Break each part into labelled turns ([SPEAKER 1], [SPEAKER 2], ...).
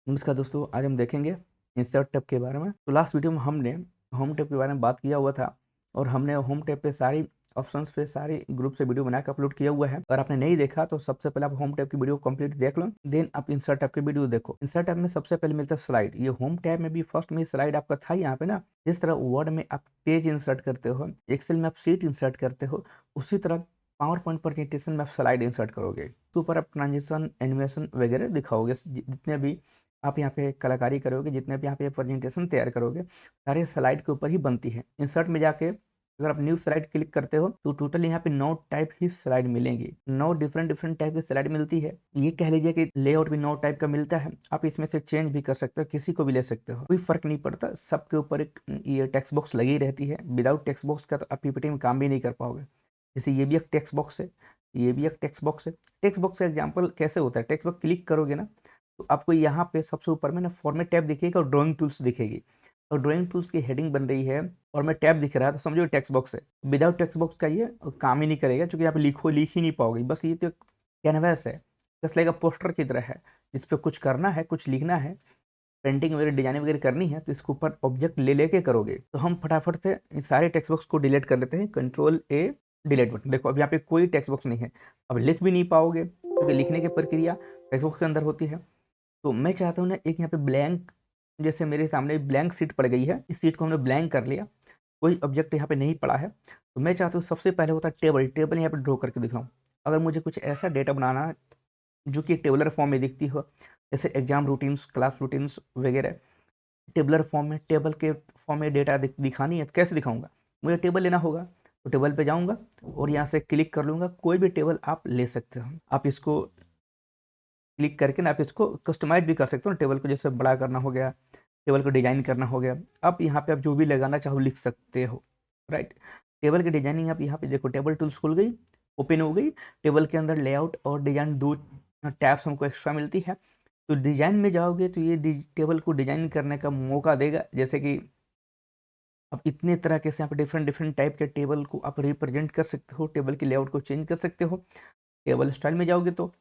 [SPEAKER 1] नमस्कार दोस्तों, आज हम देखेंगे इंसर्ट टैब के बारे में। तो लास्ट वीडियो में हमने होम टैब के बारे में बात किया हुआ था और हमने होम टैब पे सारी ऑप्शंस पे सारी ग्रुप से वीडियो बना के अपलोड किया हुआ है। अगर आपने नहीं देखा तो सबसे पहले आप होम टैब की वीडियो कंप्लीट देख लो, देन आप इंसर्ट टैब की वीडियो देखो। इंसर्ट टैब में सबसे पहले मिलता है स्लाइड। ये होम टैब में भी फर्स्ट में स्लाइड आपका था यहाँ पे ना। जिस तरह वर्ड में आप पेज इंसर्ट करते हो, एक्सेल में आप शीट इंसर्ट करते हो, उसी तरह पावर पॉइंट प्रेजेंटेशन में आप स्लाइड इंसर्ट करोगे। तो ऊपर आप ट्रांजिशन, एनिमेशन वगैरह दिखाओगे। जितने भी आप यहाँ पे कलाकारी करोगे, जितने भी यहाँ पे प्रेजेंटेशन तैयार करोगे, सारे स्लाइड के ऊपर ही बनती है। इंसर्ट में जाके अगर आप न्यू स्लाइड क्लिक करते हो तो टोटल यहाँ पे 9 टाइप की स्लाइड मिलेंगी। 9 डिफरेंट डिफरेंट टाइप की स्लाइड मिलती है। ये कह लीजिए कि लेआउट भी 9 टाइप का मिलता है। आप इसमें से चेंज भी कर सकते हो, किसी को भी ले सकते हो, कोई फर्क नहीं पड़ता। सबके ऊपर एक ये टेक्स्ट बॉक्स लगी रहती है। विदाउट टेक्स्ट बॉक्स का तो आप पीपीटी में काम भी नहीं कर पाओगे। जैसे ये भी एक टेक्स्ट बॉक्स है, ये भी एक टेक्स्ट बॉक्स है। टेक्स्ट बॉक्स का एग्जाम्पल कैसे होता है, टेक्स्ट बॉक्स क्लिक करोगे ना तो आपको यहाँ पे सबसे ऊपर में ना फॉर्मेट टैब दिखेगा और ड्राइंग टूल्स दिखेगी। और ड्राइंग टूल्स की हेडिंग बन रही है और मैं टैब दिख रहा है तो समझो टेक्स्ट बॉक्स है। विदाउट टेक्स्ट बॉक्स का ये काम ही नहीं करेगा, क्योंकि आप लिख ही नहीं पाओगे। बस ये तो कैनवास है, जस्ट लाइक पोस्टर की तरह है, जिस पे कुछ करना है, कुछ लिखना है, पेंटिंग वगैरह, डिजाइनिंग वगैरह करनी है तो इसके ऊपर ऑब्जेक्ट ले लेके करोगे। तो हम फटाफट से इस सारे टेक्स्ट बॉक्स को डिलीट कर लेते हैं। कंट्रोल ए, डिलीट बटन। देखो अब यहाँ पे कोई टेक्स्ट बॉक्स नहीं है। अब लिख भी नहीं पाओगे, क्योंकि लिखने की प्रक्रिया टेक्स्ट बॉक्स के अंदर होती है। तो मैं चाहता हूँ ना एक यहाँ पे ब्लैंक, जैसे मेरे सामने ब्लैंक सीट पड़ गई है, इस सीट को हमने ब्लैंक कर लिया, कोई ऑब्जेक्ट यहाँ पे नहीं पड़ा है। तो मैं चाहता हूँ सबसे पहले होता है टेबल। टेबल यहाँ पे ड्रॉ करके दिखाऊँ। अगर मुझे कुछ ऐसा डेटा बनाना है जो कि टेबलर फॉर्म में दिखती हो, जैसे एग्जाम रूटीन्स, क्लास रूटीन्स वगैरह, टेबलर फॉर्म में, टेबल के फॉर्म में डेटा दिखानी है तो कैसे दिखाऊंगा? मुझे टेबल लेना होगा, तो टेबल पे जाऊंगा और यहाँ से क्लिक कर लूंगा। कोई भी टेबल आप ले सकते हो। आप इसको क्लिक करके ना आप इसको कस्टमाइज भी कर सकते हो। टेबल को जैसे बड़ा करना हो गया, टेबल को डिजाइन करना हो गया, अब यहाँ पे आप जो भी लगाना चाहो लिख सकते हो। राइट, टेबल की डिजाइनिंग आप यहाँ पे देखो, टेबल टूल्स खुल गई, ओपन हो गई। टेबल के अंदर लेआउट और डिजाइन दो टैब्स हमको एक्स्ट्रा मिलती है। तो डिजाइन में जाओगे तो ये टेबल को डिजाइन करने का मौका देगा। जैसे कि अब इतने तरह के से यहाँ पे डिफरेंट डिफरेंट टाइप के टेबल को आप रिप्रेजेंट कर सकते हो, टेबल की लेआउट को चेंज कर सकते हो। टेबल स्टाइल में जाओगे तो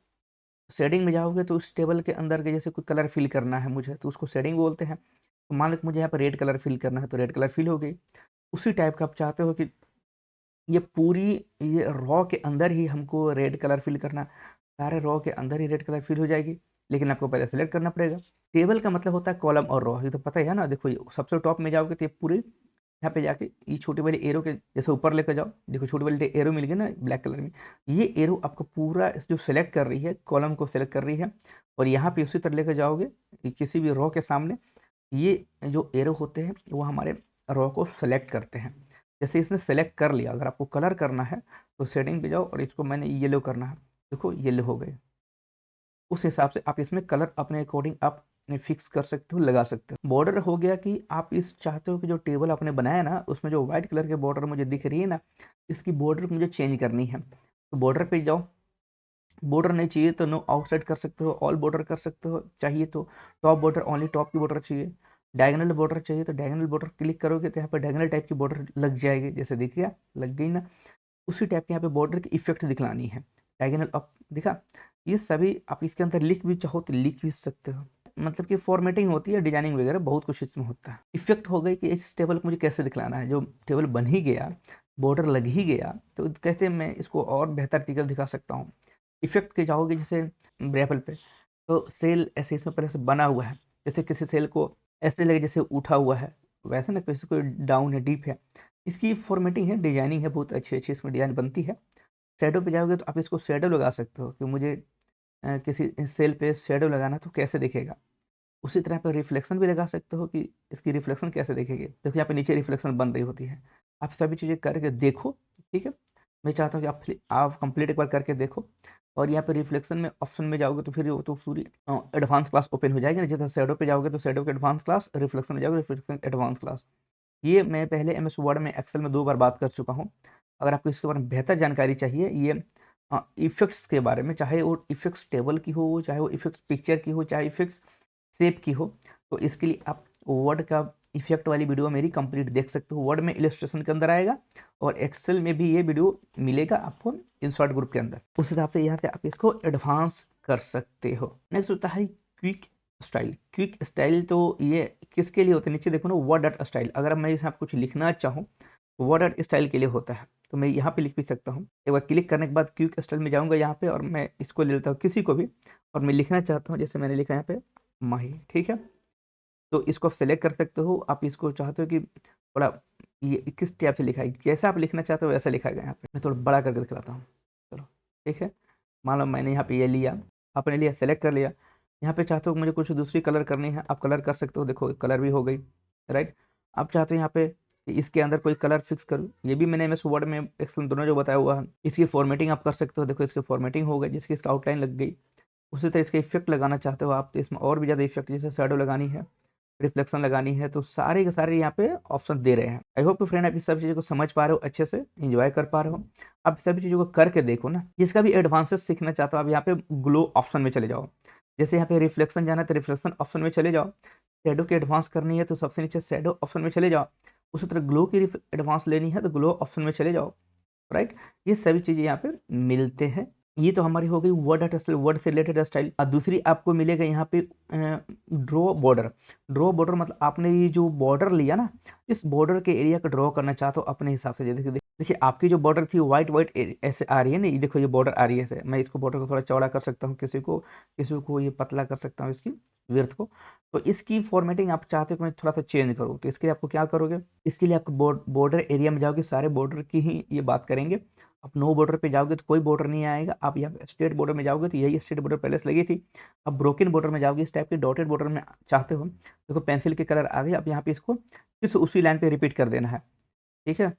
[SPEAKER 1] शेडिंग में जाओगे तो उस टेबल के अंदर के जैसे कोई कलर फिल करना है मुझे, तो उसको शेडिंग बोलते हैं। तो मान लो कि मुझे यहाँ पर रेड कलर फिल करना है तो रेड कलर फिल हो गई। उसी टाइप का आप चाहते हो कि ये पूरी, ये रॉ के अंदर ही हमको रेड कलर फिल करना, सारे रॉ के अंदर ही रेड कलर फिल हो जाएगी। लेकिन आपको पहले सेलेक्ट करना पड़ेगा। टेबल का मतलब होता है कॉलम और रॉ, ये तो पता ही है ना। देखो ये सबसे टॉप में जाओगे तो ये पूरी यहाँ पे जाके ये छोटी वाली एरो के जैसे ऊपर लेकर जाओ, देखो छोटी वाली एरो मिल गई ना ब्लैक कलर में। ये एरो आपको पूरा जो सेलेक्ट कर रही है, कॉलम को सेलेक्ट कर रही है। और यहाँ पे उसी तरह लेकर जाओगे किसी भी रो के सामने, ये जो एरो होते हैं वो हमारे रो को सेलेक्ट करते हैं। जैसे इसने सेलेक्ट कर लिया, अगर आपको कलर करना है तो सेटिंग पे जाओ और इसको मैंने येलो करना है, देखो येलो हो गए। उस हिसाब से आप इसमें कलर अपने अकॉर्डिंग आप फिक्स कर सकते हो, लगा सकते हो। बॉर्डर हो गया कि आप इस चाहते हो कि जो टेबल आपने बनाया ना उसमें जो व्हाइट कलर के बॉर्डर मुझे दिख रही है ना, इसकी बॉर्डर मुझे चेंज करनी है। तो बॉर्डर पे जाओ, बॉर्डर नहीं चाहिए तो नो आउटसाइड कर सकते हो, ऑल बॉर्डर कर सकते हो। चाहिए तो टॉप बॉर्डर, ओनली टॉप की बॉर्डर चाहिए। डायगोनल बॉर्डर चाहिए तो डायगोनल बॉर्डर क्लिक करोगे तो यहाँ पर डायगोनल टाइप की बॉर्डर लग जाएगी। जैसे दिख गया, लग गई ना। उसी टाइप के यहाँ पे बॉर्डर की इफेक्ट दिखलानी है। डायगोनल अप दिखा। ये सभी आप इसके अंदर लिख भी चाहो तो लिख भी सकते हो। मतलब कि फॉर्मेटिंग होती है, डिजाइनिंग वगैरह बहुत कुछ इसमें होता है। इफेक्ट हो गई कि इस टेबल को मुझे कैसे दिखलाना है। जो टेबल बन ही गया, बॉर्डर लग ही गया, तो कैसे मैं इसको और बेहतर तरीके से दिखा सकता हूँ। इफेक्ट के जाओगे जैसे रेपल पे, तो सेल ऐसे इसमें पहले से बना हुआ है। जैसे किसी सेल को ऐसे लगे जैसे उठा हुआ है, वैसे ना किसी को डाउन है, डीप है। इसकी फॉर्मेटिंग है, डिजाइनिंग है, बहुत अच्छी अच्छी इसमें डिजाइन बनती है। शेडो पे जाओगे तो आप इसको शेडो लगा सकते हो कि मुझे किसी सेल पे शेडो लगाना तो कैसे दिखेगा। उसी तरह पे रिफ्लेक्शन भी लगा सकते हो कि इसकी रिफ्लेक्शन कैसे दिखेगी। देखो यहाँ पे नीचे रिफ्लेक्शन बन रही होती है। आप सभी चीज़ें करके देखो, ठीक है। मैं चाहता हूँ कि आप कंप्लीट एक बार करके देखो। और यहाँ पे रिफ्लेक्शन में ऑप्शन में जाओगे तो फिर वो तो पूरी एडवांस क्लास ओपन हो जाएगी ना। जैसे शेडो पे जाओगे तो शेडो के एडवांस क्लास, रिफ्लेक्शन में जाओगे रिफ्लेक्शन एडवांस क्लास। ये मैं पहले एमएस वर्ड में, एक्सेल में 2 बार बात कर चुका हूँ। अगर आपको इसके बारे में बेहतर जानकारी चाहिए, ये इफ़ेक्ट्स के बारे में, चाहे वो इफ़ेक्ट्स टेबल की हो, चाहे वो इफ़ेक्ट्स पिक्चर की हो, चाहे इफ़ेक्ट्स शेप की हो, तो इसके लिए आप वर्ड का इफ़ेक्ट वाली वीडियो मेरी कंप्लीट देख सकते हो। वर्ड में इलस्ट्रेशन के अंदर आएगा और एक्सेल में भी ये वीडियो मिलेगा आपको इंसर्ट ग्रुप के अंदर। उस हिसाब से यहाँ से आप इसको एडवांस कर सकते हो। नेक्स्ट होता है क्विक स्टाइल। क्विक स्टाइल तो ये किसके लिए होता है, नीचे देखो ना वर्ड डॉट स्टाइल। अगर मैं यहाँ कुछ लिखना चाहूँ तो वर्ड डॉट स्टाइल के लिए होता है, तो मैं यहाँ पे लिख भी सकता हूँ। एक बार क्लिक करने के बाद क्विक स्टाइल में जाऊँगा यहाँ पे और मैं इसको ले लेता हूँ किसी को भी, और मैं लिखना चाहता हूँ, जैसे मैंने लिखा यहाँ पे माही, ठीक है। तो इसको आप सेलेक्ट कर सकते हो, आप इसको चाहते हो कि थोड़ा ये किस टाइप से लिखा है, जैसा आप लिखना चाहते हो वैसा लिखा गया। यहाँ पे मैं थोड़ा बड़ा करके दिखलाता हूँ, चलो ठीक है। मान लो मैंने यहाँ पे ये लिया, आपने लिया, सेलेक्ट कर लिया। यहाँ पे चाहते हो मुझे कुछ दूसरी कलर करनी है, आप कलर कर सकते हो, देखो कलर भी हो गई, राइट। आप चाहते हो यहाँ पे कि इसके अंदर कोई कलर फिक्स करूँ, ये भी मैंने एमएस वर्ड में एक्सेल दोनों जो बताया हुआ है। इसकी फॉर्मेटिंग आप कर सकते हो, देखो इसकी फॉर्मेटिंग हो गई, जिसकी इसका आउटलाइन लग गई। उसी तरह इसका इफेक्ट लगाना चाहते हो आप, तो इसमें और भी ज़्यादा इफेक्ट, जैसे शैडो लगानी है, रिफ्लेक्शन लगानी है, तो सारे के सारे यहाँ पे ऑप्शन दे रहे हैं। आई होप फ्रेंड आप इस सब चीज़ों को समझ पा रहे हो, अच्छे से एंजॉय कर पा रहे हो। आप सभी चीज़ों को करके देखो ना। जिसका भी एडवांसेस सीखना चाहता हो आप यहाँ पे ग्लो ऑप्शन में चले जाओ। जैसे यहाँ पे रिफ्लेक्शन जाना है तो रिफ्लेक्शन ऑप्शन में चले जाओ। शेडो की एडवांस करनी है तो सबसे नीचे शेडो ऑप्शन में चले जाओ। उसी तरह ग्लो की एडवांस लेनी है तो ग्लो ऑप्शन में चले जाओ, राइट। ये सभी चीज़ें यहाँ पे मिलते हैं। ये तो हमारी हो गई वर्ड आर्ट स्टाइल, वर्ड से रिलेटेड स्टाइल। और दूसरी आपको मिलेगा यहाँ पे ड्रॉ बॉर्डर। ड्रॉ बॉर्डर मतलब आपने ये जो बॉर्डर लिया ना, इस बॉर्डर के एरिया को ड्रॉ करना चाहते हो अपने हिसाब से। देखिए देखिए आपकी जो बॉर्डर थी व्हाइट व्हाइट ऐसे आ रही है ना, ये देखो ये बॉर्डर आ रही है ऐसे। मैं इसको बॉर्डर को थोड़ा चौड़ा कर सकता हूँ, किसी को ये पतला कर सकता हूँ इसकी विड्थ को। तो इसकी फॉर्मेटिंग आप चाहते हो कि मैं थोड़ा सा चेंज करूँ, तो इसके लिए आपको क्या करोगे, इसके लिए आपको बॉर्डर एरिया में जाओगे, सारे बॉर्डर की ही ये बात करेंगे। आप नो बॉर्डर पे जाओगे तो कोई बॉर्डर नहीं आएगा। आप यहाँ पे स्टेट बॉर्डर में जाओगे तो यही स्टेट बॉर्डर पहले से लगी थी। अब ब्रोकन बॉर्डर में जाओगे, इस टाइप के डॉटेड बॉर्डर में चाहते हो, देखो पेंसिल के कलर आ गए। अब यहाँ पे इसको फिर से उसी लाइन पे रिपीट कर देना है, ठीक है।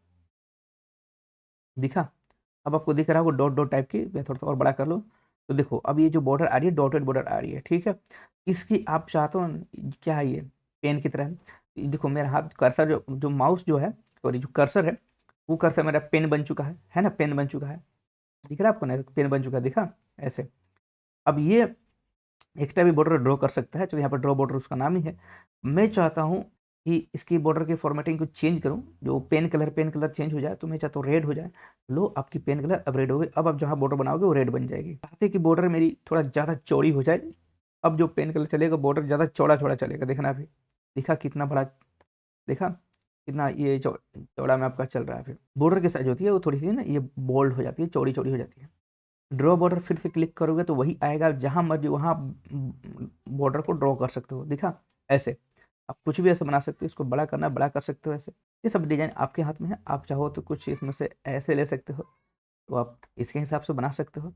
[SPEAKER 1] दिखा, अब आपको दिख रहा होगा डॉट डॉट टाइप की। मैं थोड़ा सा और बड़ा कर लूँ तो देखो अब ये जो बॉर्डर आ रही है डॉटेड बॉर्डर आ रही है, ठीक है। इसकी आप चाहते हो क्या है, ये पेन की तरह है। ये देखो मेरा हाथ कर्सर जो माउस जो है, सॉरी जो कर्सर है, वो कर्सर मेरा पेन बन चुका है ना, पेन बन चुका है। दिख रहा है आपको ना, पेन बन चुका है, दिखा ऐसे। अब ये एक्स्ट्रा भी बॉर्डर ड्रॉ कर सकता है, चलो यहाँ पर ड्रॉ बॉर्डर उसका नाम ही है। मैं चाहता हूँ कि इसकी बॉर्डर की फॉर्मेटिंग को चेंज करूँ, जो पेन कलर चेंज हो जाए, तो मैं चाहता हूँ रेड हो जाए। लो आपकी पेन कलर अब रेड हो गई। अब आप जहाँ बॉर्डर बनाओगे वो रेड बन जाएगी। चाहते कि बॉर्डर मेरी थोड़ा ज़्यादा चौड़ी हो जाए, अब जो पेन कलर चलेगा बॉर्डर ज़्यादा चौड़ा चौड़ा चलेगा। देखना अभी, दिखा कितना बड़ा, देखा कितना ये चौड़ा में आपका चल रहा है। फिर बॉर्डर की साइज होती है वो थोड़ी सी ना ये बोल्ड हो जाती है, चौड़ी चौड़ी हो जाती है। ड्रॉ बॉर्डर फिर से क्लिक करोगे तो वही आएगा, जहां मर्जी वहां बॉर्डर को ड्रॉ कर सकते हो। दिखा ऐसे, आप कुछ भी ऐसे बना सकते हो, इसको बड़ा करना बड़ा कर सकते हो ऐसे। ये सब डिजाइन आपके हाथ में है, आप चाहो तो कुछ इसमें से ऐसे ले सकते हो, तो आप इसके हिसाब से बना सकते हो।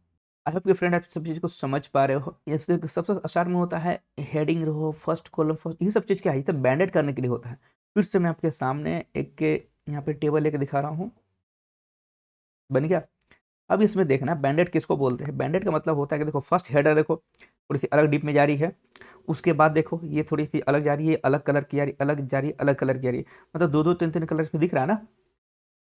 [SPEAKER 1] आई होप कि फ्रेंड आप सब चीज़ को समझ पा रहे हो। इससे सबसे स्टार्ट में होता है हेडिंग रहो, फर्स्ट कॉलम, फर्स्ट, ये सब चीज़ क्या है, ये सब बैंडेड करने के लिए होता है। फिर से मैं आपके सामने एक के यहाँ पे टेबल लेके दिखा रहा हूँ, बन गया। अब इसमें देखना बैंडेड किसको बोलते हैं। बैंडेड का मतलब होता है कि देखो फर्स्ट हेडर देखो थोड़ी सी अलग डीप में जा रही है, उसके बाद देखो ये थोड़ी सी अलग जा रही है, अलग कलर की आ रही, अलग जा रही है, अलग कलर की आ रही है, मतलब दो दो तीन तीन कलर में दिख रहा है ना,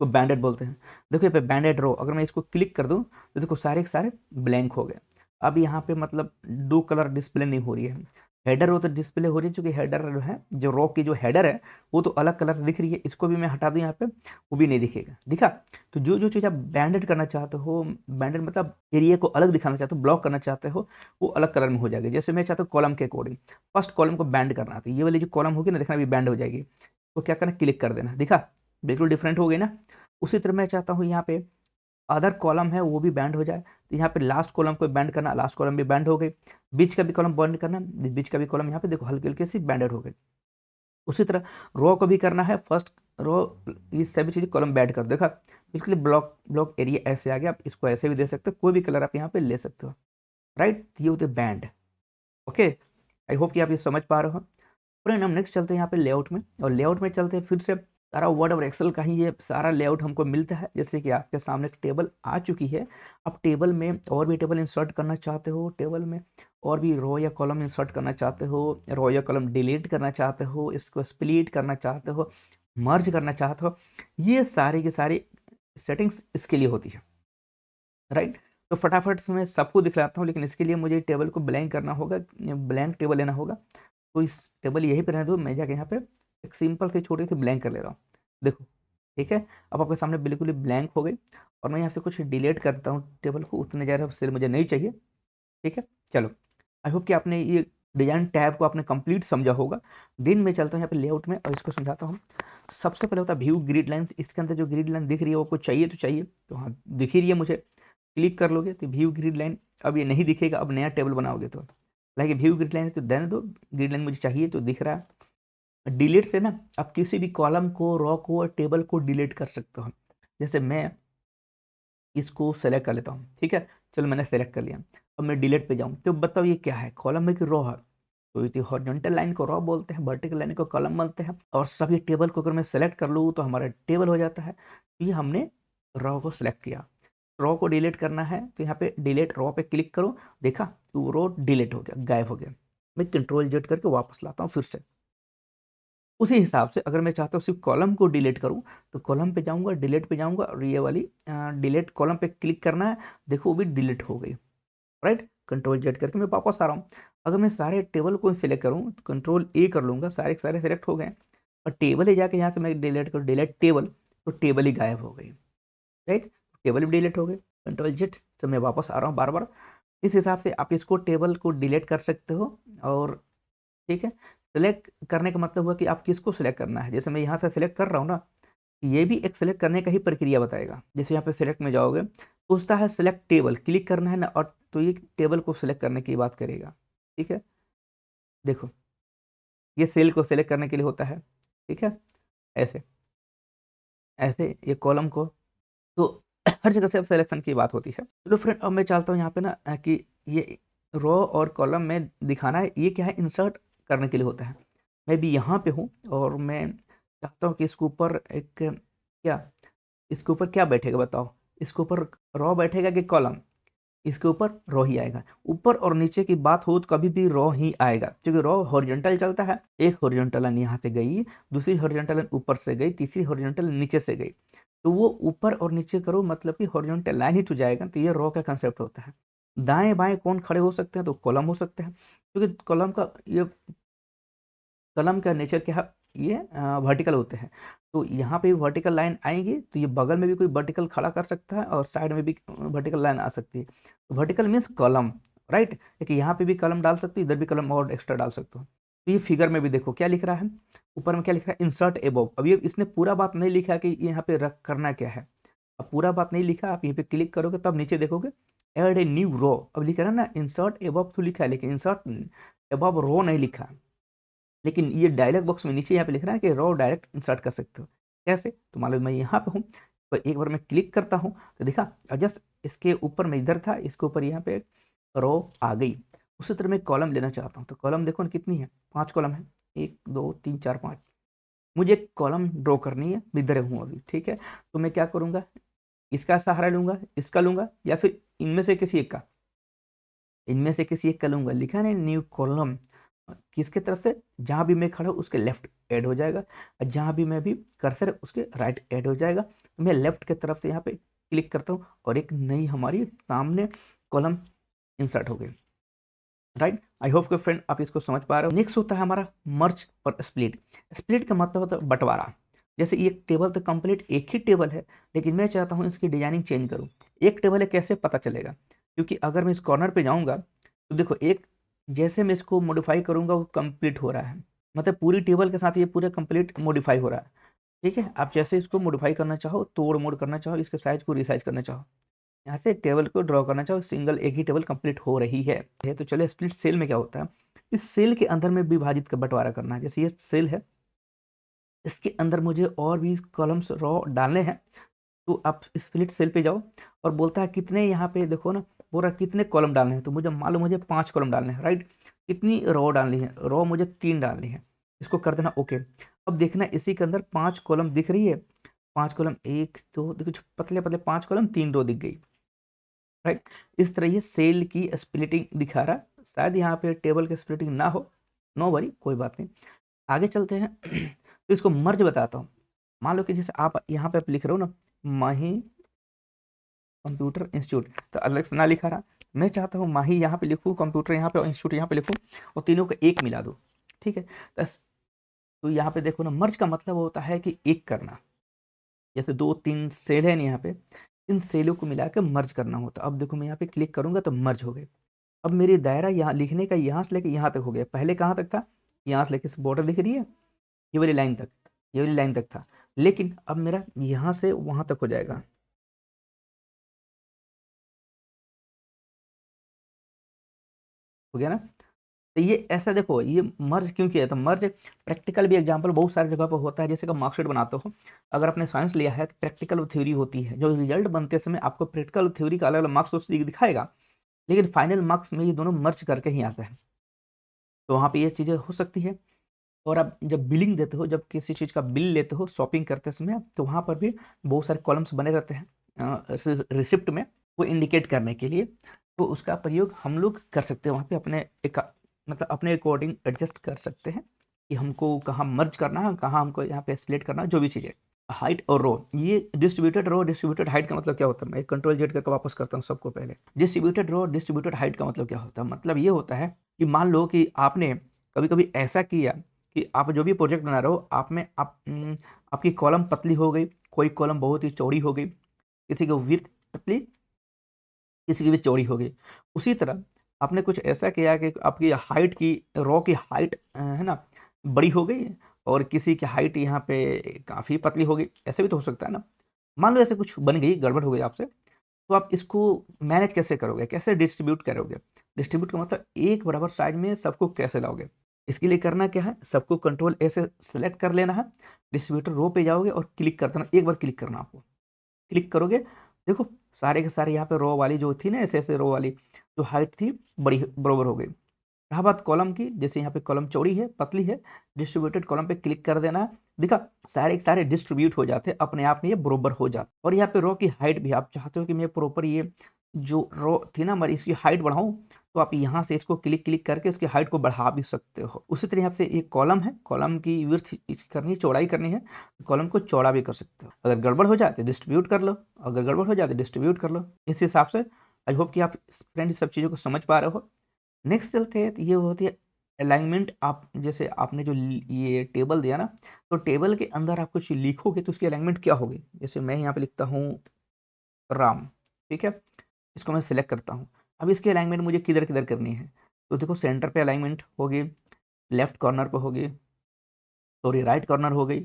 [SPEAKER 1] तो बैंडेड बोलते हैं। देखो यहाँ पे बैंडेड रो, अगर मैं इसको क्लिक कर दूं तो देखो सारे के सारे ब्लैंक हो गए। अब यहाँ पे मतलब दो कलर डिस्प्ले नहीं हो रही है। हेडर वो तो डिस्प्ले हो रही है, क्योंकि हेडर जो है, जो रो की जो हेडर है वो तो अलग कलर दिख रही है। इसको भी मैं हटा दूं यहाँ पे, वो भी नहीं दिखेगा। दिखा, तो जो जो चीज़ आप बैंडेड करना चाहते हो, बैंडेड मतलब एरिया को अलग दिखाना चाहते हो, ब्लॉक करना चाहते हो, वो अलग कलर में हो जाएगा। जैसे मैं चाहता हूँ कॉलम के अकॉर्डिंग फर्स्ट कॉलम को बैंड करना, तो ये वाली जो कॉलम होगी ना, देखना भी बैंड हो जाएगी। तो क्या करना, क्लिक कर देना, दिखा बिल्कुल डिफरेंट हो गई ना। उसी तरह मैं चाहता हूँ यहाँ पे अदर कॉलम है वो भी बैंड हो जाए, तो यहाँ पे लास्ट कॉलम को बैंड करना, लास्ट कॉलम भी बैंड हो गई। बीच का भी कॉलम बैंड करना, बीच का भी कॉलम यहाँ पे देखो हल्की हल्की सी बैंडेड हो गई। उसी तरह रो को भी करना है, फर्स्ट रो, ये सभी चीज़ें कॉलम बैंड कर, देखा बिल्कुल ब्लॉक ब्लॉक एरिया ऐसे आ गया। आप इसको ऐसे भी दे सकते हो, कोई भी कलर आप यहाँ पे ले सकते हो, राइट। ये होते बैंड, ओके। आई होप कि आप ये समझ पा रहे हो। फ्रेंड हम नेक्स्ट चलते हैं यहाँ पे लेआउट में, और लेआउट में चलते हैं फिर से। सारा वर्ड और एक्सेल का ही ये सारा लेआउट हमको मिलता है। जैसे कि आपके सामने एक टेबल आ चुकी है, अब टेबल में और भी टेबल इंसर्ट करना चाहते हो, टेबल में और भी रो या कॉलम इंसर्ट करना चाहते हो, रो या कॉलम डिलीट करना चाहते हो, इसको स्प्लिट करना चाहते हो, मर्ज करना चाहते हो, ये सारी की सारी सेटिंग्स इसके लिए होती है, राइट। तो फटाफट से मैं सबको दिखलाता हूँ, लेकिन इसके लिए मुझे टेबल को ब्लैंक करना होगा, ब्लैंक टेबल लेना होगा। तो इस टेबल यहीं पे रहने दो, मैं जाके यहाँ पे एक सिंपल सी छोटी सी ब्लैंक कर ले रहा हूँ, देखो ठीक है। अब आपके सामने बिल्कुल ही ब्लैंक हो गई, और मैं यहाँ से कुछ डिलीट करता हूँ टेबल को, उतने ज़्यादा सेल मुझे नहीं चाहिए, ठीक है। चलो, आई होप कि आपने ये डिजाइन टैब को आपने कंप्लीट समझा होगा। दिन में चलता हूँ यहाँ पे लेआउट में और इसको समझाता हूँ। सबसे पहले होता है व्यू ग्रिड लाइंस। इसके अंदर जो ग्रिड लाइन दिख रही है वो आपको चाहिए तो चाहिए, तो हाँ दिख ही रही है मुझे, क्लिक कर लोगे तो व्यू ग्रिड लाइन। अब ये नहीं दिखेगा, अब नया टेबल बनाओगे तो लाइक व्यू ग्रिड लाइन तो रहने दो, ग्रिड लाइन मुझे चाहिए तो दिख रहा है। डिलीट से ना आप किसी भी कॉलम को, रो को और टेबल को डिलीट कर सकते हो। जैसे मैं इसको सेलेक्ट कर लेता हूँ, ठीक है, चलो मैंने सेलेक्ट कर लिया। अब मैं डिलीट पे जाऊँ तो बताओ ये क्या है, कॉलम में कि रो है। तो ये हॉरिजॉन्टल लाइन को रो बोलते हैं, वर्टिकल लाइन को कॉलम बोलते हैं। और सभी टेबल को अगर मैं सेलेक्ट कर लूँ तो हमारा टेबल हो जाता है। ये हमने रो को सिलेक्ट किया। रो को डिलीट करना है तो यहाँ पे डिलीट रो पे क्लिक करो, देखा तो रो डिलीट हो गया, गायब हो गया। मैं कंट्रोल जेड करके वापस लाता हूँ फिर से। उसी हिसाब से अगर मैं चाहता हूँ सिर्फ कॉलम को डिलीट करूँ तो कॉलम पे जाऊँगा, डिलीट पे जाऊँगा और ये वाली डिलीट कॉलम पे क्लिक करना है, देखो वो भी डिलीट हो गई। राइट, कंट्रोल जेड करके मैं वापस आ रहा हूँ। अगर मैं सारे टेबल को सिलेक्ट करूँ तो कंट्रोल ए कर लूँगा, सारे के सारे सिलेक्ट हो गए। और टेबल ही जाके यहाँ से मैं डिलीट करूँ, डिलीट टेबल, तो टेबल ही गायब हो गई। राइट, टेबल भी डिलीट हो गई। कंट्रोल जेड से मैं वापस आ रहा हूँ बार बार। इस हिसाब से आप इसको टेबल को डिलीट कर सकते हो। और ठीक है, सेलेक्ट करने का मतलब हुआ कि आप किसको सिलेक्ट करना है। जैसे मैं यहाँ से सिलेक्ट कर रहा हूँ ना, ये भी एक सेलेक्ट करने का ही प्रक्रिया बताएगा। जैसे यहाँ पे सिलेक्ट में जाओगे, पूछता है सिलेक्ट टेबल, क्लिक करना है ना, और तो ये टेबल को सिलेक्ट करने की बात करेगा। ठीक है, देखो ये सेल को सिलेक्ट करने के लिए होता है। ठीक है, ऐसे ऐसे ये कॉलम को, तो हर जगह से अब सिलेक्शन की बात होती है। चलो फ्रेंड, अब मैं चाहता हूँ यहाँ पे ना कि ये रो और कॉलम में दिखाना है, ये क्या है, इंसर्ट करने के लिए होता है। मैं भी यहाँ पे हूँ और मैं चाहता हूँ कि इसके ऊपर एक क्या, इसके ऊपर क्या बैठेगा बताओ, इसके ऊपर रो बैठेगा कि कॉलम, इसके ऊपर रो ही आएगा। ऊपर और नीचे की बात हो तो कभी भी रो ही आएगा, क्योंकि रो हॉरिजॉन्टल चलता है। एक हॉरिजॉन्टल लाइन यहाँ से गई, दूसरी हॉरिजॉन्टल लाइन ऊपर से गई, तीसरी हॉरिजॉन्टल नीचे से गई, तो वो ऊपर और नीचे करो मतलब कि हॉरिजॉन्टल लाइन ही तो जाएगा। तो ये रो का कंसेप्ट होता है। दाएं बाएं कौन खड़े हो सकते हैं, तो कॉलम हो सकते हैं, क्योंकि कॉलम का ये, कलम का नेचर क्या है, ये वर्टिकल होते हैं। तो यहाँ पे वर्टिकल लाइन आएंगी तो ये बगल में भी कोई वर्टिकल खड़ा कर सकता है और साइड में भी वर्टिकल लाइन आ सकती है। तो वर्टिकल मीन्स कॉलम, राइट। लेकिन यहाँ पे भी कलम डाल सकते हो, इधर भी कलम और एक्स्ट्रा डाल सकते हो। तो ये फिगर में भी देखो क्या लिख रहा है, ऊपर में क्या लिख रहा है, इंसर्ट एबव। अब ये इसने पूरा बात नहीं लिखा कि यहाँ पे रख करना क्या है। अब पूरा बात नहीं लिखा, आप यहाँ पे क्लिक करोगे तब नीचे देखोगे एड ए न्यू रो। अब लिखा है ना इंसर्ट एबव तो लिखा है, लेकिन इंसर्ट एबव रो नहीं लिखा। लेकिन ये डायलॉग बॉक्स में नीचे यहाँ पे लिख रहा है कि रो डायरेक्ट इंसर्ट कर सकते हो। कैसे, तो मान लो मैं यहाँ पे हूँ, तो एक बार मैं क्लिक करता हूँ तो देखा, जस्ट इसके ऊपर मैं इधर था, इसके ऊपर यहाँ पे रो आ गई। उसी तरह मैं कॉलम लेना चाहता हूँ, तो कॉलम देखो ना कितनी है, 5 कॉलम है, 1 2 3 4 5। मुझे एक कॉलम ड्रॉ करनी है, इधर हूँ अभी, ठीक है। तो मैं क्या करूँगा, इसका सहारा लूंगा, इसका लूंगा, या फिर इनमें से किसी एक का, इनमें से किसी एक का लूंगा। लिखा है न्यू कॉलम, किसके तरफ से, जहां भी मैं खड़ा हूं उसके लेफ्ट ऐड हो जाएगा, और जहां भी मैं भी कर्सर उसके राइट ऐड हो जाएगा। तो मैं लेफ्ट की तरफ से यहाँ पे क्लिक करता हूँ और एक नई हमारी सामने कॉलम इंसर्ट हो गई। राइट, आई होप कि फ्रेंड आप इसको समझ पा रहे हो। नेक्स्ट होता है हमारा मर्ज और स्प्लिट। स्प्लिट का मतलब होता है बंटवारा। जैसे ये टेबल तो कंप्लीट एक ही टेबल है, लेकिन मैं चाहता हूँ इसकी डिजाइनिंग चेंज करूँ। एक टेबल है, कैसे पता चलेगा, क्योंकि अगर मैं इस कॉर्नर पे जाऊंगा तो देखो एक, जैसे मैं इसको मॉडिफाई करूंगा वो कंप्लीट हो रहा है, मतलब पूरी टेबल के साथ ये पूरे कंप्लीट मॉडिफाई हो रहा है। ठीक है, आप जैसे इसको मॉडिफाई करना चाहो, तोड़ मोड़ करना चाहो, इसके साइज को रिसाइज करना चाहो, यहाँ से टेबल को ड्रॉ करना चाहो, सिंगल एक ही टेबल कंप्लीट हो रही है। तो चलो स्प्लिट सेल में क्या होता है, इस सेल के अंदर में विभाजित का बंटवारा करना है। जैसे ये सेल है, इसके अंदर मुझे और भी कॉलम्स रो डालने हैं, तो आप स्प्लिट सेल पे जाओ और बोलता है कितने, यहाँ पे देखो ना, बोल रहा है कितने कॉलम डालने हैं, तो मुझे मान लो मुझे 5 कॉलम डालने हैं, राइट। कितनी रो डालनी है, रो मुझे 3 डालनी है, इसको कर देना ओके। अब देखना इसी के अंदर 5 कॉलम दिख रही है, 5 कॉलम, 1 2 देखो पतले पतले 5 कॉलम, 3 रो दिख गई, राइट। इस तरह ये सेल की स्प्लिटिंग दिखा रहा है। शायद यहाँ पे टेबल की स्प्लिटिंग ना हो, नो वरी, कोई बात नहीं, आगे चलते हैं। तो इसको मर्ज बताता हूँ। मान लो कि जैसे आप यहाँ पे लिख रहे हो ना, माही कंप्यूटर इंस्टीट्यूट, तो अलग से ना लिखा रहा, मैं चाहता हूँ माही यहाँ पे लिखूँ, कंप्यूटर यहाँ पे और इंस्टीट्यूट यहाँ पे लिखूँ, और तीनों को एक मिला दूँ। ठीक है, तो यहाँ पे देखो ना, मर्ज का मतलब होता है कि एक करना। जैसे 2 3 सेल है ना यहाँ पे, इन सेलों को मिला के मर्ज करना होता है। अब देखो मैं यहाँ पे क्लिक करूंगा तो मर्ज हो गए। अब मेरी दायरा यहाँ लिखने का यहाँ से लेके यहाँ तक हो गया। पहले कहाँ तक था, यहाँ से लेके बॉर्डर दिख रही है, ये वाली लाइन तक, ये वाली लाइन तक था, लेकिन अब मेरा यहाँ से वहाँ तक हो जाएगा। हो गया ना। तो ये ऐसा देखो, ये मर्ज क्यों किया था, मर्ज प्रैक्टिकल भी एग्जांपल बहुत सारी जगह पर होता है। जैसे कि मार्कशीट बनाते हो, अगर आपने साइंस लिया है तो प्रैक्टिकल और थ्योरी होती है, जो रिजल्ट बनते समय आपको प्रैक्टिकल और थ्योरी का अलग अलग मार्क्स तो दिखाएगा, लेकिन फाइनल मार्क्स में ये दोनों मर्ज करके ही आते हैं। तो वहाँ पे ये चीज़ें हो सकती है। और आप जब बिलिंग देते हो, जब किसी चीज़ का बिल लेते हो शॉपिंग करते समय, तो वहाँ पर भी बहुत सारे कॉलम्स बने रहते हैं रिसिप्ट में, वो इंडिकेट करने के लिए। तो उसका प्रयोग हम लोग कर सकते हैं वहाँ पे, अपने एक मतलब अपने अकॉर्डिंग एडजस्ट कर सकते हैं कि हमको कहाँ मर्ज करना है, कहाँ हमको यहाँ पे स्प्लिट करना है, जो भी चीज़ें। हाइट और रो, ये डिस्ट्रीब्यूटेड रो डिस्ट्रीब्यूटेड हाइट का मतलब क्या होता है, मैं कंट्रोल जेड करके वापस करता हूँ सबको पहले। डिस्ट्रीब्यूटेड रो डिस्ट्रीब्यूटेड हाइट का मतलब क्या होता है, मतलब ये होता है कि मान लो कि आपने कभी कभी ऐसा किया कि आप जो भी प्रोजेक्ट बना रहे हो, आपकी कॉलम पतली हो गई, कोई कॉलम बहुत ही चौड़ी हो गई, किसी की विड्थ पतली, किसी की भी चौड़ी हो गई। उसी तरह आपने कुछ ऐसा किया कि आपकी हाइट की, रो की हाइट है ना, बड़ी हो गई, और किसी की हाइट यहाँ पे काफ़ी पतली हो गई, ऐसे भी तो हो सकता है ना। मान लो ऐसे कुछ बन गई, गड़बड़ हो गई आपसे, तो आप इसको मैनेज कैसे करोगे, कैसे डिस्ट्रीब्यूट करोगे। डिस्ट्रीब्यूट का मतलब एक बराबर साइज में सबको कैसे लाओगे। इसके लिए करना क्या है, सबको कंट्रोल ए से सेलेक्ट कर लेना है, डिस्ट्रीब्यूटर रो पे जाओगे और क्लिक कर देना, एक बार क्लिक करना आपको। क्लिक करोगे, देखो सारे के सारे यहाँ पे रो वाली जो थी ना, ऐसे ऐसे रो वाली जो हाइट थी, बड़ी बराबर हो गई। रहा बात कॉलम की, जैसे यहाँ पे कॉलम चौड़ी है पतली है, डिस्ट्रीब्यूटेड कॉलम पे क्लिक कर देना है, देखा सारे के सारे डिस्ट्रीब्यूट हो जाते हैं, अपने आप में ये बरोबर हो जाते। और यहाँ पे रो की हाइट भी आप चाहते हो कि मैं प्रॉपर ये जो रो थी ना हमारी, इसकी हाइट बढ़ाऊं, तो आप यहाँ से इसको क्लिक क्लिक करके इसकी हाइट को बढ़ा भी सकते हो। उसी तरह यहाँ से एक कॉलम है, कॉलम की विड्थ करनी है, चौड़ाई करनी है, कॉलम को चौड़ा भी कर सकते हो। अगर गड़बड़ हो जाए तो डिस्ट्रीब्यूट कर लो, अगर गड़बड़ हो जाए तो डिस्ट्रीब्यूट कर लो। इस हिसाब से आई होप कि आप फ्रेंड सब चीज़ों को समझ पा रहे हो। नेक्स्ट चलते हैं, तो ये होती है अलाइनमेंट। आप जैसे आपने जो ये टेबल दिया ना, तो टेबल के अंदर आप कुछ लिखोगे तो उसकी अलाइनमेंट क्या होगी। जैसे मैं यहाँ पे लिखता हूँ राम, ठीक है, इसको मैं सिलेक्ट करता हूँ। अब इसकी अलाइनमेंट मुझे किधर किधर करनी है, तो देखो सेंटर पे अलाइनमेंट होगी, लेफ्ट कॉर्नर पे होगी, सॉरी राइट कॉर्नर हो गई,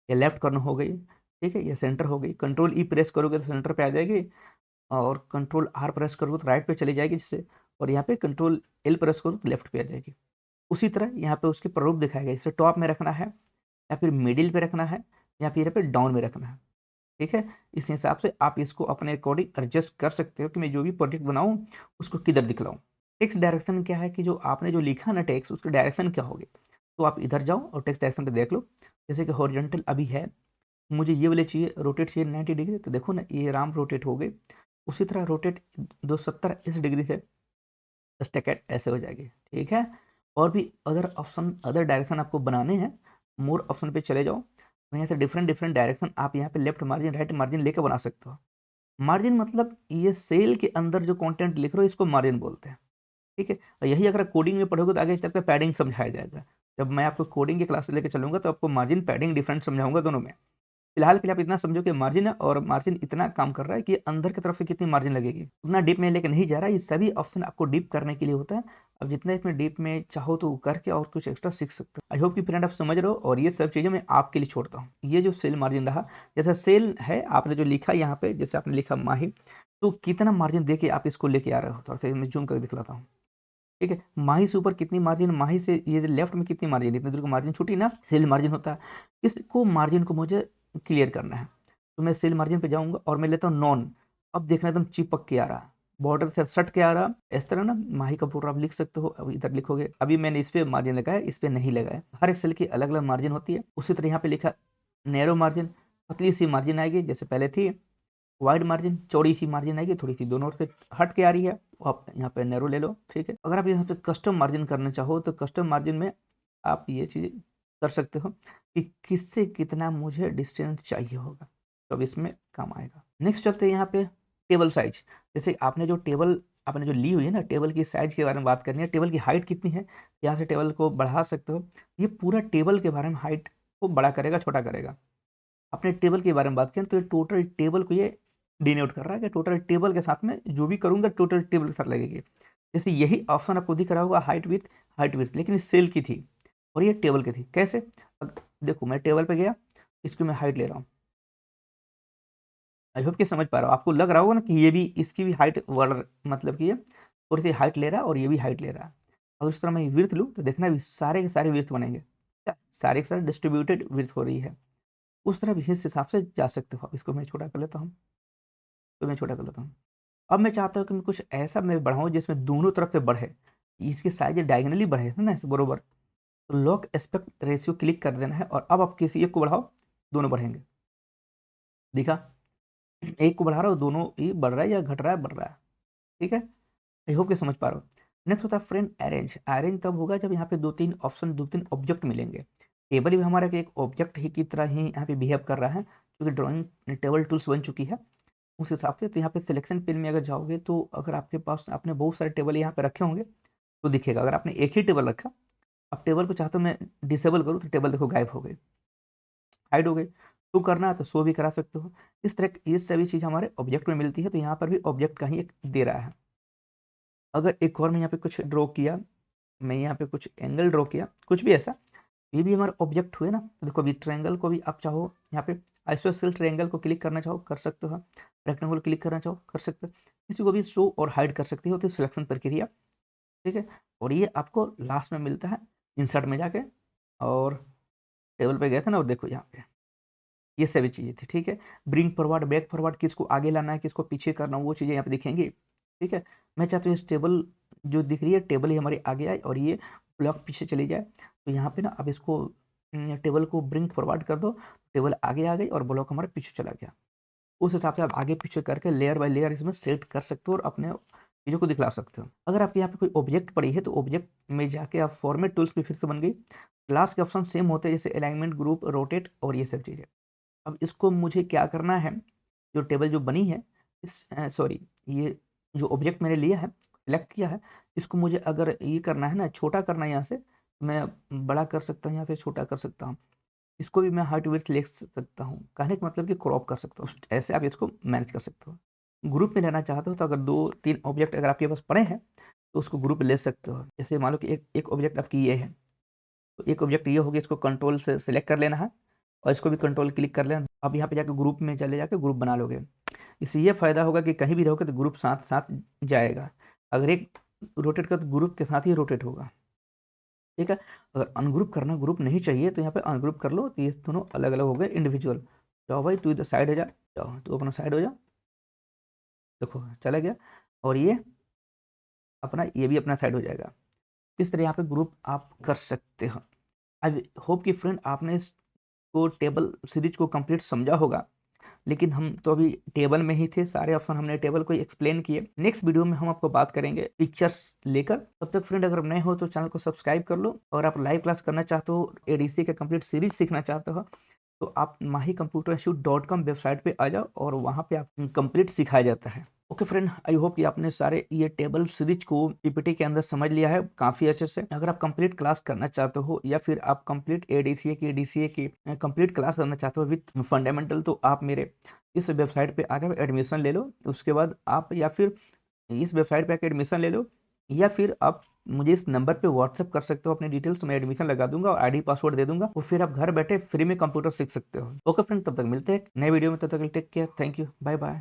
[SPEAKER 1] या लेफ्ट कॉर्नर हो गई, ठीक है, या सेंटर हो गई। कंट्रोल ई प्रेस करोगे तो सेंटर पे आ जाएगी, और कंट्रोल आर प्रेस करोगे तो राइट पे चली जाएगी जिससे, और यहाँ पे कंट्रोल एल प्रेस करो तो लेफ्ट पे आ जाएगी। उसी तरह यहाँ पे उसके प्रारूप दिखाएगा, इसे टॉप में रखना है, या फिर मिडिल पे रखना है, या फिर यहाँ पे डाउन में रखना है, ठीक है। इस हिसाब से आप इसको अपने अकॉर्डिंग एडजस्ट कर सकते हो कि मैं जो भी प्रोजेक्ट बनाऊँ उसको किधर दिखलाऊँ। टेक्स्ट डायरेक्शन क्या है कि जो आपने जो लिखा ना टेक्स्ट, उसकी डायरेक्शन क्या होगी, तो आप इधर जाओ और टेक्स्ट डायरेक्शन पे देख लो। जैसे कि हॉरिजॉन्टल अभी है, मुझे ये वाले चाहिए, रोटेट चाहिए 90 डिग्री, तो देखो ना ये राम रोटेट हो गई। उसी तरह रोटेट 270 इस डिग्री से स्टेकेट ऐसे हो जाएगी, ठीक है। और भी अदर ऑप्शन, अदर डायरेक्शन आपको बनाने हैं, मोर ऑप्शन पे चले जाओ, यहाँ से डिफरेंट डिफरेंट डायरेक्शन आप यहाँ पे लेफ्ट मार्जिन राइट मार्जिन लेकर बना सकते हो। मार्जिन मतलब ये सेल के अंदर जो कंटेंट लिख रहे हो इसको मार्जिन बोलते हैं, ठीक है। और यही अगर कोडिंग में पढ़ोगे तो आगे चलकर पैडिंग समझाया जाएगा। जब मैं आपको कोडिंग की क्लास लेकर चलूंगा तो आपको मार्जिन पैडिंग डिफरेंट समझाऊंगा दोनों में। फिलहाल के लिए आप इतना समझो कि मार्जिन है, और मार्जिन इतना काम कर रहा है कि अंदर की तरफ से कितनी मार्जिन लगेगी, उतना डीप में लेके नहीं जा रहा है। ये सभी ऑप्शन आपको डीप करने के लिए होता है। अब जितना इसमें डीप में चाहो तो करके और कुछ एक्स्ट्रा सीख सकते हो। आई होप कि फ्रेंड आप समझ रहे हो, और ये सब चीज़ें मैं आपके लिए छोड़ता हूँ। ये जो सेल मार्जिन रहा, जैसा सेल है आपने जो लिखा यहाँ पे, जैसे आपने लिखा माही, तो कितना मार्जिन दे के आप इसको लेके आ रहे हो, थोड़ा सा मैं जूम करके दिखलाता हूँ, ठीक है। माही से ऊपर कितनी मार्जिन, माही से ये लेफ्ट में कितनी मार्जिन, इतनी दूर का मार्जिन छूटी ना, सेल मार्जिन होता है। इसको मार्जिन को मुझे क्लियर करना है, तो मैं सेल मार्जिन पे जाऊंगा और मैं लेता हूँ नॉन। अब देखना एकदम चिपक के आ रहा, बॉर्डर से सट के आ रहा, इस तरह ना माही का पूरा आप लिख सकते हो। अब इधर लिखोगे, अभी मैंने इस पे मार्जिन लगाया, इस पे नहीं लगाया। हर एक सेल की अलग अलग मार्जिन होती है। उसी तरह यहाँ पे लिखा नैरो मार्जिन, पतली सी मार्जिन आएगी जैसे पहले थी। वाइड मार्जिन, चौड़ी सी मार्जिन आएगी, थोड़ी सी दोनों से हट के आ रही है, वो आप यहाँ पे नैरो ले लो, ठीक है। अगर आप यहाँ पे कस्टम मार्जिन करना चाहो तो कस्टम मार्जिन में आप ये चीज़ कर सकते हो कि किससे कितना मुझे डिस्टेंस चाहिए होगा, तो अब इसमें काम आएगा। नेक्स्ट चलते हैं यहाँ पे टेबल साइज। जैसे आपने जो टेबल आपने जो ली हुई है ना, टेबल की साइज के बारे में बात करनी है, टेबल की हाइट कितनी है, यहाँ से टेबल को बढ़ा सकते हो। ये पूरा टेबल के बारे में हाइट को बड़ा करेगा छोटा करेगा। अपने टेबल के बारे में बात करें तो ये टोटल टेबल को ये डिनोट कर रहा है कि टोटल टेबल के साथ में जो भी करूंगा टोटल टेबल के साथ लगेगी। जैसे यही ऑप्शन आपको दिख रहा होगा हाइट विड्थ, लेकिन इस सेल की थी और ये टेबल की थी। कैसे? देखो मैं टेबल पे गया, इसकी मैं हाइट ले रहा हूँ। आई होप कि समझ पा रहा हो। आपको लग रहा होगा ना कि ये भी, इसकी भी हाइट बढ़, मतलब कि ये थोड़ी सी हाइट ले रहा है और ये भी हाइट ले रहा है। और उस तरह मैं विड्थ लूँ तो देखना भी सारे के सारे विड्थ बनेंगे, क्या सारे के सारे डिस्ट्रीब्यूटेड विड्थ हो रही है। उस तरह भी इस हिसाब से जा सकते हो। इसको मैं छोटा कर लेता हूँ, तो मैं छोटा कर लेता हूँ। अब मैं चाहता हूँ कि मैं कुछ ऐसा मैं बढ़ाऊँ जिसमें दोनों तरफ से बढ़े, इसके साइज डायगनली बढ़े है ना, ऐसे बरोबर। तो लॉग एस्पेक्ट रेशियो क्लिक कर देना है और अब आप किसी एक को बढ़ाओ, दोनों बढ़ेंगे। दिखा? एक को बढ़ा रहा हो, दोनों ही बढ़ रहा है या घट रहा है, बढ़ रहा है। ठीक है, आई होप कि समझ पा रहे हो। नेक्स्ट होता है फ्रेंड अरेंज। अरेंज तब होगा जब यहाँ पे दो तीन ऑप्शन, दो तीन ऑब्जेक्ट मिलेंगे। टेबल भी हमारा एक ऑब्जेक्ट ही की तरह ही यहाँ पे बिहेव कर रहा है, क्योंकि ड्राइंग टेबल टूल्स बन चुकी है उस हिसाब से। तो यहाँ पे सिलेक्शन पेन में अगर जाओगे तो अगर आपके पास, आपने बहुत सारे टेबल यहाँ पे रखे होंगे तो दिखेगा। अगर आपने एक ही टेबल रखा, अब टेबल को चाहते हो मैं डिसेबल करूँ, तो टेबल देखो गायब हो गई, हाइड हो गई। तो करना है तो शो भी करा सकते हो। इस तरह ये सभी चीज़ हमारे ऑब्जेक्ट में मिलती है। तो यहाँ पर भी ऑब्जेक्ट का ही एक दे रहा है। अगर एक और मैं यहाँ पे कुछ ड्रॉ किया, मैं यहाँ पे कुछ एंगल ड्रॉ किया, कुछ भी ऐसा, ये भी हमारे ऑब्जेक्ट हुए ना। तो देखो अभी ट्रायंगल को भी आप चाहो यहाँ पे आइसोसेल ट्रायंगल को क्लिक करना चाहो कर सकते हो, रेक्टेंगल क्लिक करना चाहो कर सकते हो, किसी को भी शो और हाइड कर सकते हो। तो सिलेक्शन प्रक्रिया, ठीक है। और ये आपको लास्ट में मिलता है इंसर्ट में जाके, और टेबल पे गए थे ना, और देखो यहाँ पे ये सभी चीज़ें थी, ठीक है। ब्रिंग फॉरवर्ड, बैक फॉरवर्ड, किसको आगे लाना है, किसको पीछे करना, वो चीज़ें यहाँ पे दिखेंगी, ठीक है। मैं चाहता हूँ इस टेबल जो दिख रही है, टेबल ही हमारी आगे आए और ये ब्लॉक पीछे चली जाए। तो यहाँ पे ना अब इसको टेबल को ब्रिंग फॉरवर्ड कर दो, टेबल आगे आ गई और ब्लॉक हमारा पीछे चला गया। उस हिसाब से आप आगे पीछे करके लेयर बाय लेयर इसमें सेट कर सकते हो और अपने चीज़ों को दिखला सकते हो। अगर आपके यहाँ पे कोई ऑब्जेक्ट पड़ी है तो ऑब्जेक्ट में जाके आप फॉर्मेट टूल्स पे फिर से बन गई। क्लास के ऑप्शन सेम होते हैं, जैसे अलाइनमेंट, ग्रुप, रोटेट और ये सब चीज़ें। अब इसको मुझे क्या करना है, जो टेबल जो बनी है, इस सॉरी, ये जो ऑब्जेक्ट मैंने लिया है, सेलेक्ट किया है, इसको मुझे अगर ये करना है ना, छोटा करना है यहाँ से, मैं बड़ा कर सकता हूँ, यहाँ से छोटा कर सकता हूँ। इसको भी मैं हाइट विड्थ ले सकता हूँ, कहने का मतलब कि क्रॉप कर सकता हूँ। ऐसे आप इसको मैनेज कर सकते हो। ग्रुप में लेना चाहते हो तो अगर दो तीन ऑब्जेक्ट अगर आपके पास पड़े हैं तो उसको ग्रुप ले सकते हो। जैसे मान लो कि एक एक ऑब्जेक्ट आपकी ये है, तो एक ऑब्जेक्ट ये हो गया, इसको कंट्रोल से सिलेक्ट कर लेना है और इसको भी कंट्रोल क्लिक कर लेना। अब यहाँ पे जाकर ग्रुप में चले जाकर ग्रुप बना लोगे। इससे ये फायदा होगा कि कहीं भी रहोगे तो ग्रुप साथ साथ जाएगा। अगर एक रोटेट कर तो ग्रुप के साथ ही रोटेट होगा, ठीक है। अगर अनग्रुप करना, ग्रुप नहीं चाहिए, तो यहाँ पे अनग्रुप कर लो। तो ये दोनों अलग अलग हो गए, इंडिविजुअल। जाओ भाई, तू इधर साइड हो जा, जाओ तू अपना साइड हो जा, देखो चला गया। और ये अपना, ये भी अपना साइड हो जाएगा। इस तरह यहाँ पे ग्रुप आप कर सकते हो। आई होप कि फ्रेंड आपने इसको टेबल सीरीज को कंप्लीट समझा होगा। लेकिन हम तो अभी टेबल में ही थे, सारे ऑप्शन हमने टेबल को एक्सप्लेन किए। नेक्स्ट वीडियो में हम आपको बात करेंगे पिक्चर्स लेकर। तब तक फ्रेंड अगर नए हो तो चैनल को सब्सक्राइब कर लो, और आप लाइव क्लास करना चाहते हो, एडीसी का कंप्लीट सीरीज सीखना चाहते हो, तो आप mahiComputerInstitute.com वेबसाइट पे आ जाओ और वहाँ पे आप कंप्लीट सिखाया जाता है। ओके फ्रेंड, आई होप कि आपने सारे ये टेबल सीरीज को पीपीटी के अंदर समझ लिया है काफ़ी अच्छे से। अगर आप कंप्लीट क्लास करना चाहते हो या फिर आप कंप्लीट एडीसीए की, डीसीए की कंप्लीट क्लास करना चाहते हो विथ फंडामेंटल, तो आप मेरे इस वेबसाइट पे आ जाओ, एडमिशन ले लो। उसके बाद आप, या फिर इस वेबसाइट पे आकर एडमिशन ले लो, या फिर आप मुझे इस नंबर पे व्हाट्सअप कर सकते हो अपने डिटेल्स, मैं एडमिशन लगा दूंगा और आईडी पासवर्ड दे दूंगा, और फिर आप घर बैठे फ्री में कंप्यूटर सीख सकते हो। ओके फ्रेंड, तब तक मिलते हैं नए वीडियो में, तब तक take care, thank you, bye bye.